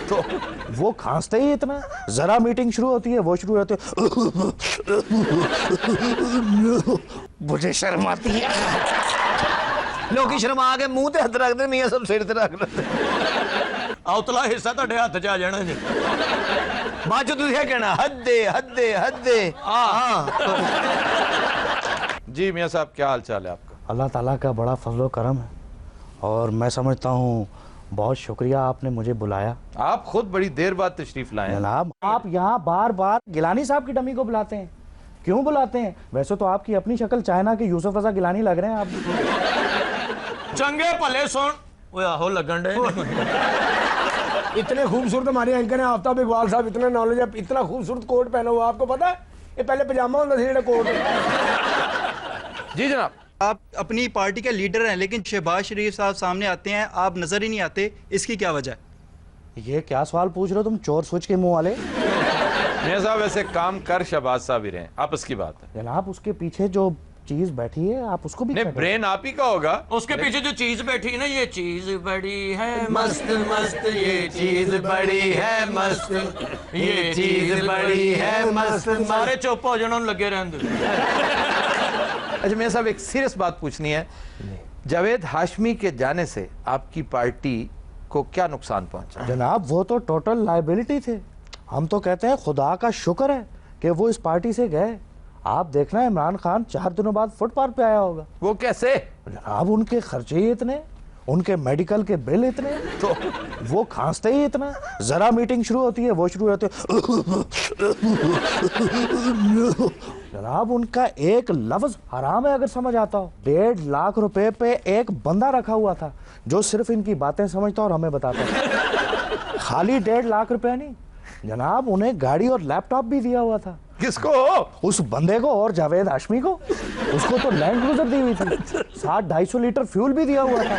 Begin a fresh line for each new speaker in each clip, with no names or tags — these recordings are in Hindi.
तो
वो खांसते ही इतना, जरा मीटिंग शुरू होती है वो शुरू होते मुझे शर्म आती है।
लोग शर्मा के मुंह ते हथ रखते, मियां सब सिर ते रख लेते।
औतला हिस्सा तुहाडे हत्थ च आ जाना जी।
बाद चो तुसीं कहना हद्दे हद्दे हद्दे। जी मियां साहब, क्या हाल चाल है आपका?
अल्लाह ताला का बड़ा फजल व करम है और मैं समझता हूँ बहुत शुक्रिया आपने मुझे बुलाया।
आप खुद बड़ी देर बाद तशरीफ लाए हैं।
जनाब आप यहाँ बार बार गिलानी साहब की डमी को बुलाते हैं, क्यों बुलाते हैं? वैसे तो आपकी अपनी शक्ल चाइना के यूसुफ रजा गिलानी लग रहे हैं आप।
चंगे भले सुन, ओए आहो लगन डे।
इतने खूबसूरत हमारे एंकर हैं आफ्ताब इकबाल साहब, इतना नॉलेज है, इतना खूबसूरत कोट पहना हुआ, आपको पता है ये पहले पजामा होता था कोट।
जी जनाब।
आप अपनी पार्टी के लीडर हैं लेकिन शहबाज शरीफ साहब सामने आते हैं, आप नजर ही नहीं आते, इसकी क्या वजह है?
ये क्या सवाल पूछ रहे हो तुम, चोर सोच के मुंह वाले।
मियां साहब वैसे काम कर शहबाज साहब ही रहे, आपस की बात है।
जनाब उसके पीछे जो चीज बैठी है आप उसको भी
नहीं, ब्रेन आप ही का होगा।
उसके पीछे जो चीज बैठी है ना, ये चीज बड़ी है मस्त मस्त, ये चीज बड़ी है मस्त, ये चीज बड़ी है मस्त। सारे चुप हो जाना, लगे रहने।
अच्छा मियां साहब, एक सीरियस बात पूछनी है। जावेद हाशमी के जाने से आपकी पार्टी को क्या नुकसान पहुंचा?
जनाब वो तो टोटल लाइबिलिटी थे। हम तो कहते हैं खुदा का शुक्र है कि वो इस पार्टी से गए। आप देखना इमरान खान 4 दिनों बाद फुटपाथ पे आया होगा।
वो कैसे?
जनाब उनके खर्चे ही इतने, उनके मेडिकल के बिल इतने, तो वो खांसते ही इतना, जरा मीटिंग शुरू होती है वो शुरू होते जनाब उनका एक लफ्ज हराम है अगर समझ आता हो। 1.5 लाख रुपए पे एक बंदा रखा हुआ था जो सिर्फ इनकी बातें समझता और हमें बताता। खाली 1.5 लाख रुपए नहीं जनाब, उन्हें गाड़ी और लैपटॉप भी दिया हुआ था।
किसको?
उस बंदे को और जावेद हाशमी को। उसको तो लैंड क्रूजर दी हुई थी, 250 लीटर फ्यूल भी दिया हुआ था।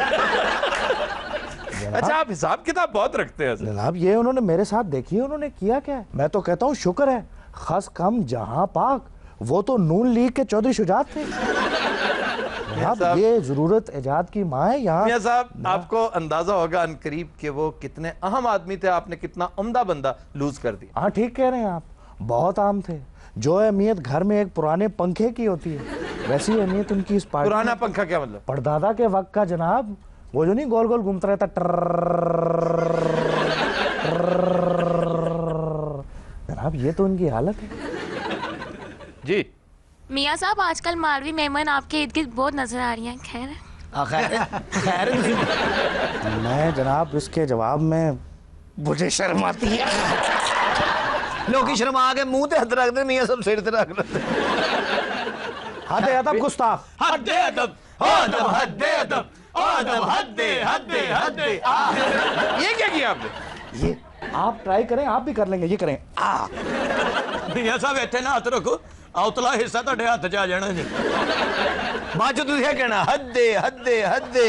अच्छा आप हिसाब किताब बहुत रखते हैं।
जनाब ये उन्होंने मेरे साथ देखी है, उन्होंने किया क्या है? मैं तो कहता हूँ शुक्र है, खस कम जहां पाक, वो तो नून लीग के चौधरी शुजात थे। जनाब ये जरूरत एजाद की माँ है यहाँ।
मियां साहब आपको अंदाजा होगा अनकरीब कि वो कितने अहम आदमी थे, आपने कितना उम्दा बंदा लूज कर दिया।
हाँ ठीक कह रहे हैं आप, बहुत आम थे। जो अहमियत घर में एक पुराने पंखे की होती है, वैसी अहमियत उनकी इस पार्टी।
पुराना पंखा क्या मतलब?
परदादा के वक्त का जनाब, वो जो नहीं गोल गोल घूमता रहता जनाब, ये तो उनकी हालत है।
जी
मियाँ साहब आजकल मालवी मेमन आपके इर्द गिर्द बहुत नजर आ रही हैं। खैर
मैं जनाब इसके जवाब में मुझे शर्म आती है।
लोग शर्मा के मुंह ते हथ रखते, मियां सब सिर ते रख लेते।
हद अदब गुस्ताख।
हद्दे अदब, अदब हद्दे अदब, अदब हद्दे हद्दे हद्दे।
ये क्या किया आपने?
ये आप ट्राई करें, आप भी कर लेंगे, ये करें।
मियां साहब इत्थे ना हथ रखो, औतला हिस्सा तुहाडे हत्थ च आ जाना जी।
बाद चो तुसीं कहना हद्दे हद्दे हद्दे।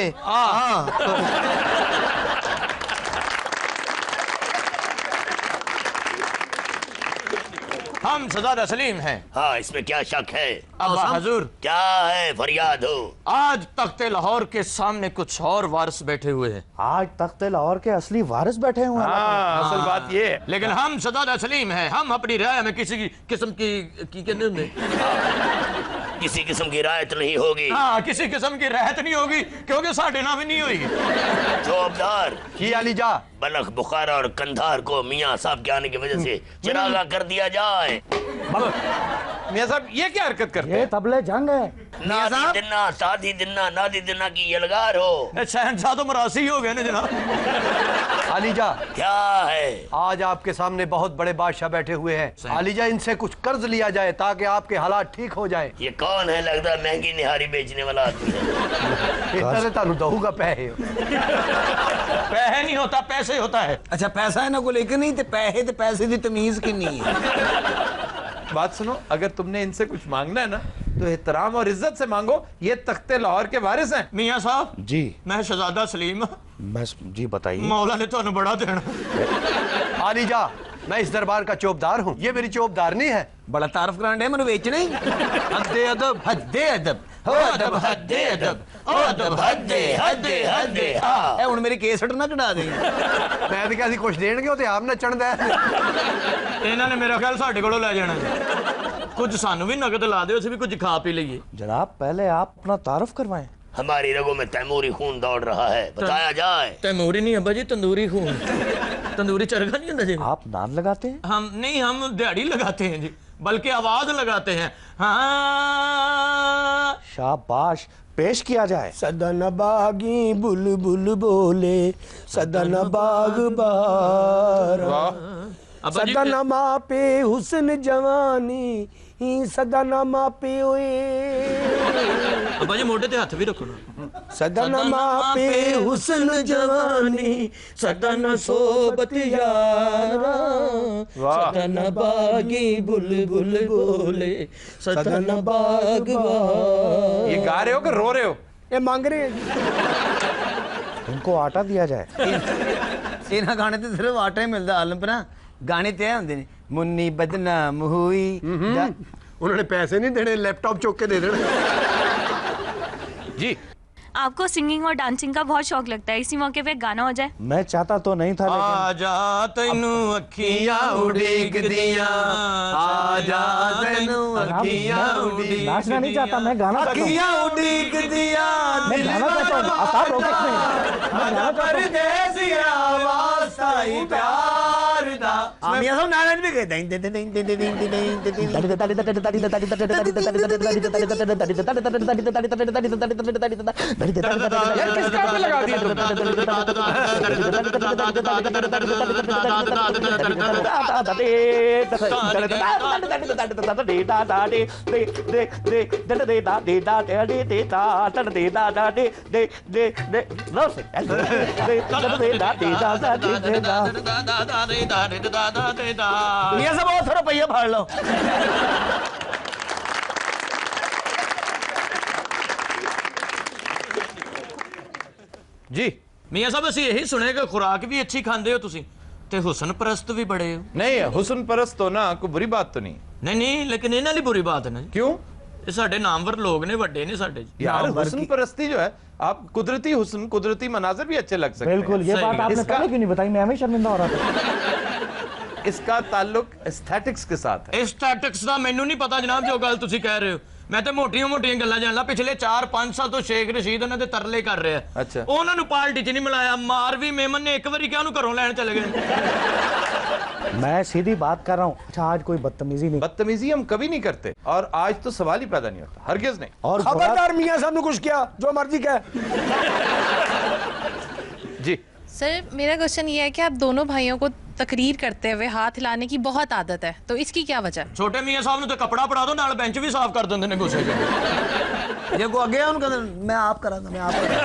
हम सजाद सलीम हैं।
हाँ, इसमें क्या शक है?
अब्बा हजूर,
क्या है फरियाद हो?
आज तख्ते लाहौर के सामने कुछ और वारिस बैठे हुए हैं।
आज तख्ते लाहौर के असली वारिस बैठे हुए हैं।
असल बात ये है।
लेकिन हम सजाद सलीम हैं, हम अपनी राय में किसी किस्म की कहने होंगे।
किसी किस्म की रायत नहीं होगी।
हाँ, किसी किस्म की राहत नहीं होगी क्योंकि साढ़े नाम नहीं होगी।
चौबदार
की अली जा
बलख, बुखारा और कंधार को मियाँ साहब के आने की वजह से चिरागा कर दिया जाए।
मियां साहब ये क्या हरकत करते
ये
हैं?
तबले जंग है।
नादी दिन्ना, सादी दिन्ना, नादी दिन्ना की यलगार हो।
शहनशाह तो मरासी हो गए ना जनाब।
आलीजा,
क्या है?
आज आपके सामने बहुत बड़े बादशाह बैठे हुए हैं। आलीजा इनसे कुछ कर्ज लिया जाए ताकि आपके हालात ठीक हो जाए।
ये कौन है? लगता है महंगी निहारी बेचने वाला आदमी है।
इतना तानू दहू का पैसे
पैसे नहीं होता, पैसे होता है।
अच्छा पैसा है ना को लेकर नहीं, तो पैसे की तमीज कितनी है?
बात सुनो, अगर तुमने इनसे कुछ मांगना है ना तो एहतराम और इज्जत से मांगो। ये तख्ते लाहौर के वारिस हैं।
मियाँ साहब
जी
मैं शहजादा सलीम,
बस जी बताइए।
मौला ने तो बड़ा देना।
आलीजा, मैं इस दरबार का चौबदार हूँ, ये मेरी चौबदारनी है।
बड़ा तारफ कराने मैंने बेचने।
हद्दे अदब,
हद्दे अदब,
अदब हद्दे अदब,
हदे हदे हदे ए हुन मेरी केसट ना कढ़ा दे
मैं तो क्या कुछ देणगे ते आप नचण दे
ਇਹਨਾਂ ਨੇ ਮੇਰਾ ਖਿਆਲ ਸਾਡੇ ਕੋਲੋਂ ਲੈ ਜਾਣਾ ਕੁਝ ਸਾਨੂੰ ਵੀ ਨਗਦ ਲਾ ਦਿਓ ਅਸੀਂ ਵੀ ਕੁਝ ਖਾ ਪੀ ਲਈਏ
जनाब पहले आप अपना तारुफ करवाएं।
हमारी रगों में तैमूरी खून दौड़ रहा है, बताया जाए।
तैमूरी नहीं अब्बा जी, तंदूरी खून। तंदूरी चरखा नहीं होता जी।
आप नान लगाते हैं?
हम नहीं, हम दिहाड़ी लगाते हैं जी, बल्कि आवाज लगाते हैं। हाँ
शाबाश, पेश किया जाए।
सदन बागी बुलबुल बोले सदन बाग बारा सदन मापे हुस्न जवानी सदन मापे ओए
अब्बा जी मोटे ते हाथ भी रखो ना।
सदन मापे हुस्न जवानी
सदन सोबत यारा सदन बागी बुलबुल बोले सदन बाग
ये गा रहे हो कि रो रहे हो?
ये मांग रहे हैं
इनको आटा दिया जाए।
इन्हां गाने ते सिर्फ आटा ही मिलदा आलम पर गाने ते हुंदे ने मुन्नी बदनाम हुई
उन्होंने पैसे नहीं देने, लैपटॉप चौक के दे देने।
जी
आपको सिंगिंग और डांसिंग का बहुत शौक लगता है, इसी मौके पे गाना हो जाए।
मैं चाहता तो नहीं था लेकिन
आजा तैनू अखियां उड़ीक दियां, आजा तैनू अखियां उड़ीक
नाचना नहीं चाहता, मैं गाना चाहता हूँ।
अखियां उड़ीक दियां
मैं गाना चाहता हूँ, आप रोके नहीं। मैं गाना चाहता हूँ।
परदेसी आवाज साई प्यार दा।
मियां साहब नारायण भी कहते हैं
यार किस काम में लगा दिए तुम?
मियां साहब और थोड़ा पहिया फाड़ लो।
जी
मियां साहब ਅਸੀਂ यही सुने कि खुराक भी अच्छी खाते हो तुसी ते हुसन परस्त भी बड़े हो।
नहीं, हुस्न परस्त होना कोई बुरी बात तो नहीं।
नहीं लेकिन इन्हां ली बुरी बात है ना जी।
क्यों?
ये साडे नामवर लोग ने, वड्डे ने साडे जी।
यार हुस्न परस्ती जो है, आप कुदरती हुस्न, कुदरती मनाजर भी अच्छे लग सकते हैं।
बिल्कुल, ये
सही
बात
है।
आपने
इसका-
पहले क्यों नहीं बताई? मैं हमें शर्मिंदा हो रहा था।
इसका ताल्लुक एस्थेटिक्स के साथ है।
एस्थेटिक्स ਦਾ ਮੈਨੂੰ ਨਹੀਂ ਪਤਾ ਜਨਾਬ ਜੋ ਗੱਲ ਤੁਸੀਂ ਕਹਿ ਰਹੇ ਹੋ। ਮੈਂ ਤੇ ਮੋਟੀਆਂ ਗੱਲਾਂ ਜਾਣਦਾ। ਪਿਛਲੇ 4-5 ਸਾਲ ਤੋਂ ਸ਼ੇਖ ਰਸ਼ੀਦ ਉਹਨਾਂ ਦੇ ਤਰਲੇ ਕਰ ਰਿਹਾ।
ਅੱਛਾ।
ਉਹਨਾਂ ਨੂੰ ਪਾਰਟੀ 'ਚ ਨਹੀਂ ਮਿਲਾਇਆ। ਮਾਰਵੀ ਮੇਮਨ ਨੇ ਇੱਕ ਵਾਰੀ ਕਿਹਾ ਉਹਨੂੰ ਘਰੋਂ ਲੈਣ ਚਲੇ ਗਏ।
मैं सीधी बात कर रहा हूँ। अच्छा, आज कोई बदतमीजी नहीं
बदतमीजी हम कभी नहीं करते और आज तो सवाल ही पैदा नहीं होता, हरगिज नहीं।
और
खबरदार मियां साहब ने कुछ किया जो मर्जी कहे।
जी
सर मेरा क्वेश्चन ये है कि आप दोनों भाइयों को तकरीर करते हुए हाथ हिलाने की बहुत आदत है, तो इसकी क्या वजह है?
ਛੋਟੇ ਮੀਆਂ ਸਾਹਿਬ ਨੂੰ ਤੇ ਕੱਪੜਾ ਪੜਾ ਦੋ, ਨਾਲ ਬੈਂਚ ਵੀ ਸਾਫ਼ ਕਰ ਦਿੰਦੇ ਨੇ ਗੁੱਸੇ 'ਚ।
ਜੇ को अगे उनका मैं आप करा था, मैं आप करा